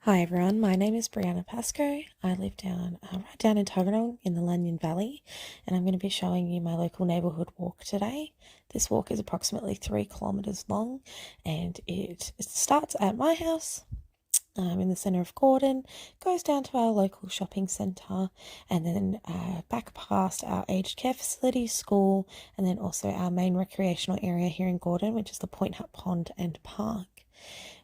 Hi everyone, my name is Brianna Pascoe. I live right down in Tuggeranong in the Lanyon Valley, and I'm going to be showing you my local neighbourhood walk today. This walk is approximately 3 kilometres long, and it starts at my house in the centre of Gordon, goes down to our local shopping centre, and then back past our aged care facility, school, and then also our main recreational area here in Gordon, which is the Point Hut Pond and Park.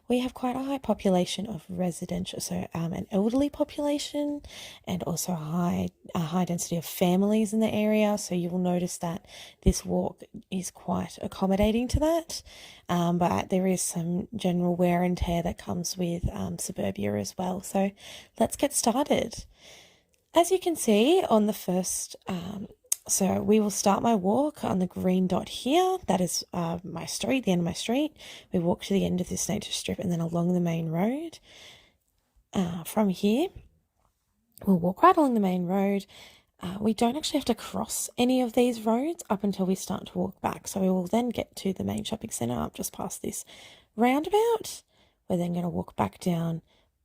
We have quite a high population of residential, so an elderly population, and also a high density of families in the area. So you will notice that this walk is quite accommodating to that, but there is some general wear and tear that comes with suburbia as well. So let's get started. As you can see on the first so we will start my walk on the green dot here. That is my street, the end of my street. We walk to the end of this nature strip and then along the main road. From here, we'll walk right along the main road. We don't actually have to cross any of these roads up until we start to walk back. So we will then get to the main shopping centre up just past this roundabout. We're then going to walk back down.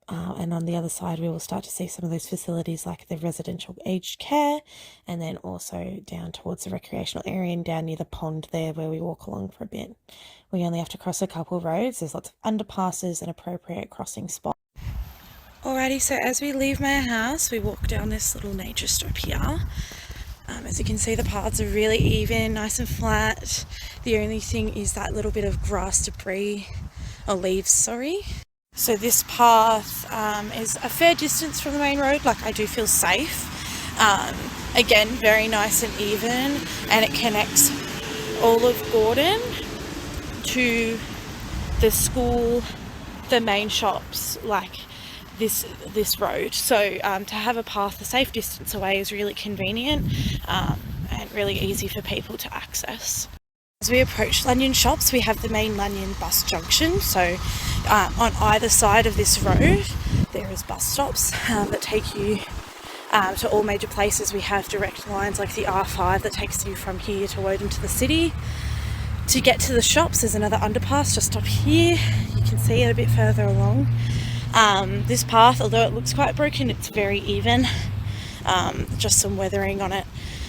And on the other side, we will start to see some of those facilities like the residential aged care, and then also down towards the recreational area and down near the pond there where we walk along for a bit. We only have to cross a couple of roads. There's lots of underpasses and appropriate crossing spots. Alrighty, so as we leave my house, we walk down this little nature strip here. As you can see, the paths are really even, nice and flat. The only thing is that little bit of grass debris, or leaves, sorry. So this path is a fair distance from the main road, like I do feel safe. Again, very nice and even, and it connects all of Gordon to the school, the main shops, like this road. So to have a path a safe distance away is really convenient and really easy for people to access. As we approach Lanyon shops, we have the main Lanyon bus junction. So on either side of this road, there is bus stops that take you to all major places. We have direct lines like the R5 that takes you from here to Woden to the city. To get to the shops, there's another underpass just up here. You can see it a bit further along. This path, although it looks quite broken, it's very even. Just some weathering on it.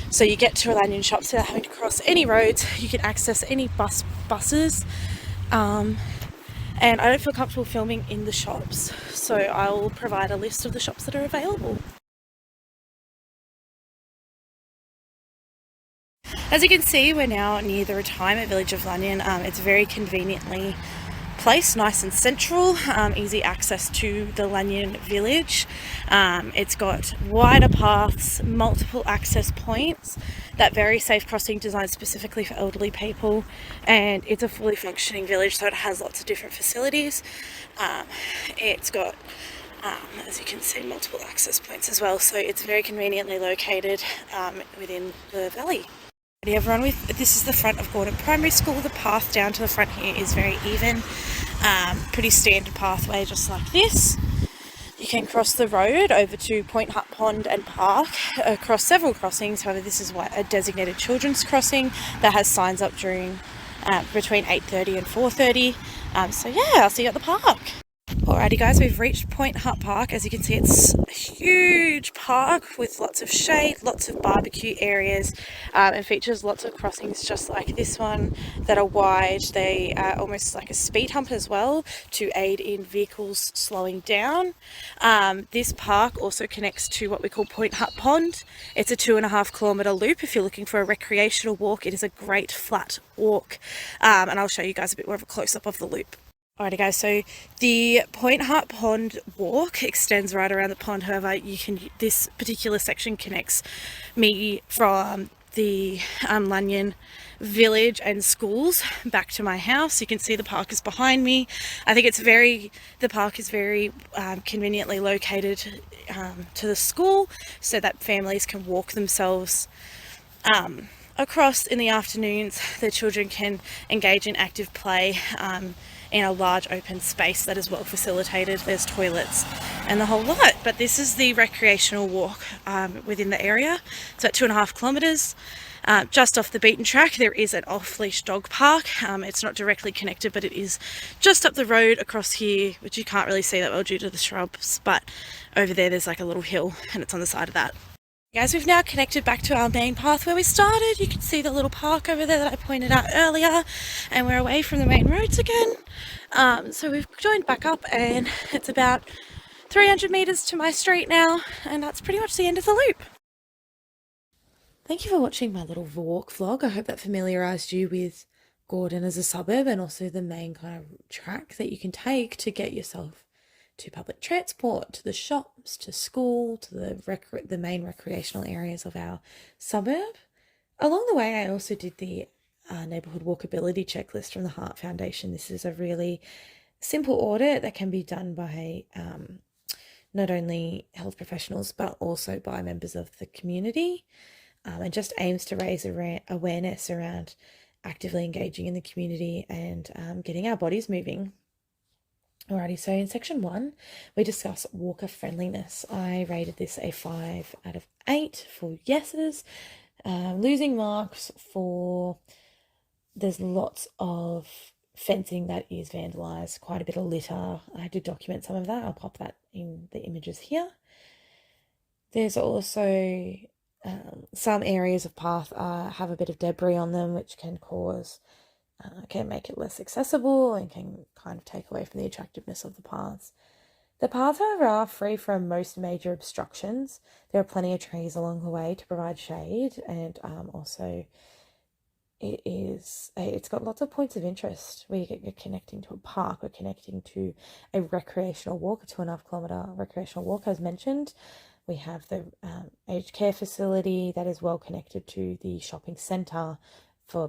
So you get to a Lanyon shops without having to cross any roads. You can access any buses. And I don't feel comfortable filming in the shops, so I'll provide a list of the shops that are available. As you can see, we're now near the retirement village of Lanyon. It's very conveniently placed, nice and central, easy access to the Lanyon village. It's got wider paths, multiple access points, that very safe crossing designed specifically for elderly people, and it's a fully functioning village, so it has lots of different facilities. It's got as you can see, multiple access points as well, so it's very conveniently located within the valley. Everyone, this is the front of Gordon Primary School. The path down to the front here is very even, pretty standard pathway just like this. You can cross the road over to Point Hut Pond and Park across several crossings. However, this is a designated children's crossing that has signs up during between 8:30 and 4:30. So yeah, I'll see you at the park. Alrighty guys, we've reached Point Hut Park. As you can see, it's a huge park with lots of shade, lots of barbecue areas, and features lots of crossings just like this one that are wide. They are almost like a speed hump as well to aid in vehicles slowing down. This park also connects to what we call Point Hut Pond. It's a 2.5 kilometre loop. If you're looking for a recreational walk, it is a great flat walk, and I'll show you guys a bit more of a close-up of the loop. Alrighty guys, so the Point Hut Pond walk extends right around the pond. However, this particular section connects me from the Lanyon village and schools back to my house. You can see the park is behind me. I think the park is very conveniently located to the school so that families can walk themselves across in the afternoons. The children can engage in active play in a large open space that is well facilitated. There's toilets and the whole lot. But this is the recreational walk within the area. It's at 2.5 kilometres. Just off the beaten track, there is an off-leash dog park. It's not directly connected, but it is just up the road across here, which you can't really see that well due to the shrubs, but over there's like a little hill and it's on the side of that. Guys, we've now connected back to our main path where we started. You can see the little park over there that I pointed out earlier, and we're away from the main roads again. So we've joined back up and it's about 300 metres to my street now, and that's pretty much the end of the loop. Thank you for watching my little walk vlog. I hope that familiarised you with Gordon as a suburb and also the main kind of track that you can take to get yourself to public transport, to the shops, to school, to the main recreational areas of our suburb. Along the way, I also did the Neighbourhood Walkability checklist from the Heart Foundation. This is a really simple audit that can be done by not only health professionals but also by members of the community, and just aims to raise awareness around actively engaging in the community and getting our bodies moving. Alrighty, so in section 1, we discuss walker friendliness. I rated this a 5 out of 8 for yeses, losing marks for there's lots of fencing that is vandalised, quite a bit of litter. I did document some of that. I'll pop that in the images here. There's also some areas of path have a bit of debris on them, which can make it less accessible and can kind of take away from the attractiveness of the paths. The paths, however, are free from most major obstructions. There are plenty of trees along the way to provide shade, and also it's got lots of points of interest. You're connecting to a park, we're connecting to a recreational walk, a 2.5-kilometre recreational walk as mentioned. We have the aged care facility that is well connected to the shopping centre for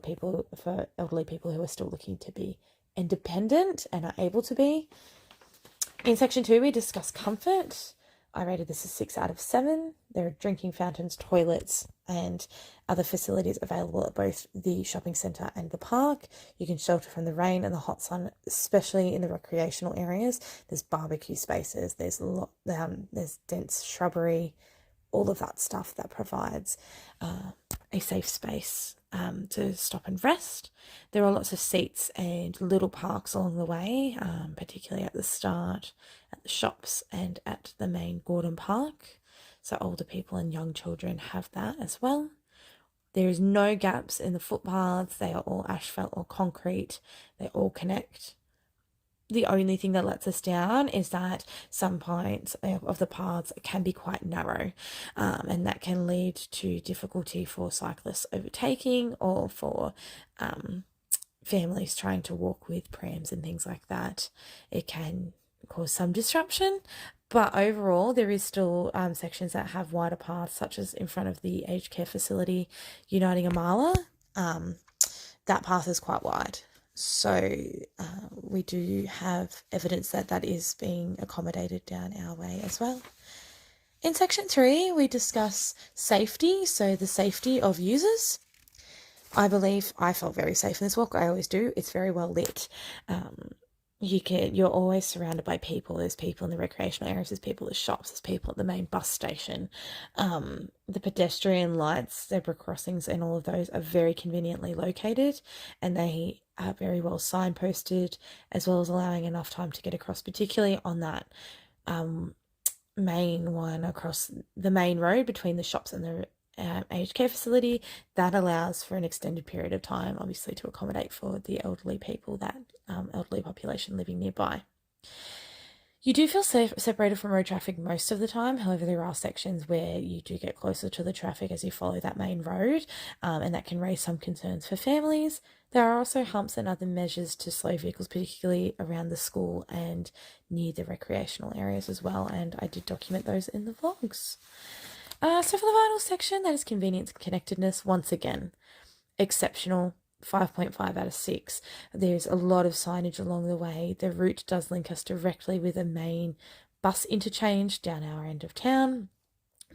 elderly people who are still looking to be independent and are able to be. In section 2, we discuss comfort. I rated this a 6 out of 7. There are drinking fountains, toilets, and other facilities available at both the shopping centre and the park. You can shelter from the rain and the hot sun, especially in the recreational areas. There's barbecue spaces, there's dense shrubbery, all of that stuff that provides a safe space to stop and rest. There are lots of seats and little parks along the way, particularly at the start, at the shops and at the main Gordon Park. So older people and young children have that as well. There is no gaps in the footpaths. They are all asphalt or concrete. They all connect. The only thing that lets us down is that some points of the paths can be quite narrow, and that can lead to difficulty for cyclists overtaking or for families trying to walk with prams and things like that. It can cause some disruption, but overall there is still sections that have wider paths, such as in front of the aged care facility uniting Amala. That path is quite wide. So we do have evidence that that is being accommodated down our way as well. In section 3, we discuss safety, so the safety of users. I believe I felt very safe in this walk. I always do. It's very well lit. You're always surrounded by people. There's people in the recreational areas, there's people at the shops, there's people at the main bus station. The pedestrian lights, zebra crossings and all of those are very conveniently located, and they are very well signposted, as well as allowing enough time to get across, particularly on that main one across the main road between the shops and the aged care facility. That allows for an extended period of time, obviously to accommodate for the elderly people, that elderly population living nearby. You do feel separated from road traffic most of the time. However, there are sections where you do get closer to the traffic as you follow that main road, and that can raise some concerns for families. There are also humps and other measures to slow vehicles, particularly around the school and near the recreational areas as well, and I did document those in the vlogs. So for the final section, that is convenience and connectedness. Once again, exceptional, 5.5 out of 6. There's a lot of signage along the way. The route does link us directly with a main bus interchange down our end of town.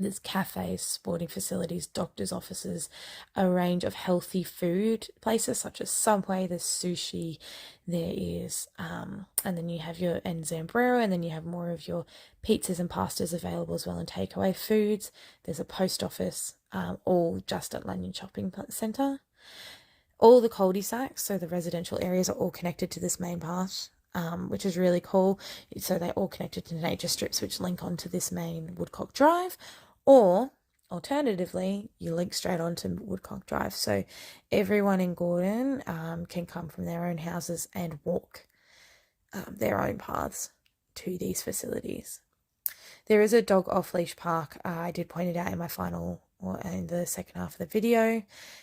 There's cafes, sporting facilities, doctors' offices, a range of healthy food places such as Subway, there's sushi, there is, and then you have your Zambrero, and then you have more of your pizzas and pastas available as well, and takeaway foods. There's a post office, all just at Lanyon Shopping Centre. All the cul-de-sacs, so the residential areas, are all connected to this main path, which is really cool. So they're all connected to nature strips which link onto this main Woodcock Drive, or alternatively, you link straight onto Woodcock Drive. So everyone in Gordon can come from their own houses and walk their own paths to these facilities. There is a dog off-leash park. I did point it out in my in the second half of the video.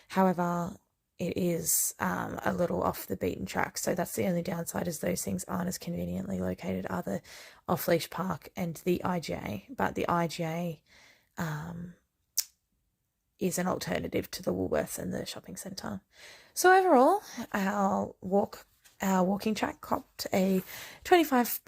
However, it is a little off the beaten track. So that's the only downside, is those things aren't as conveniently located, are the off-leash park and the IGA. But the IGA is an alternative to the Woolworths and the shopping centre. So overall, our walking track copped a 25.5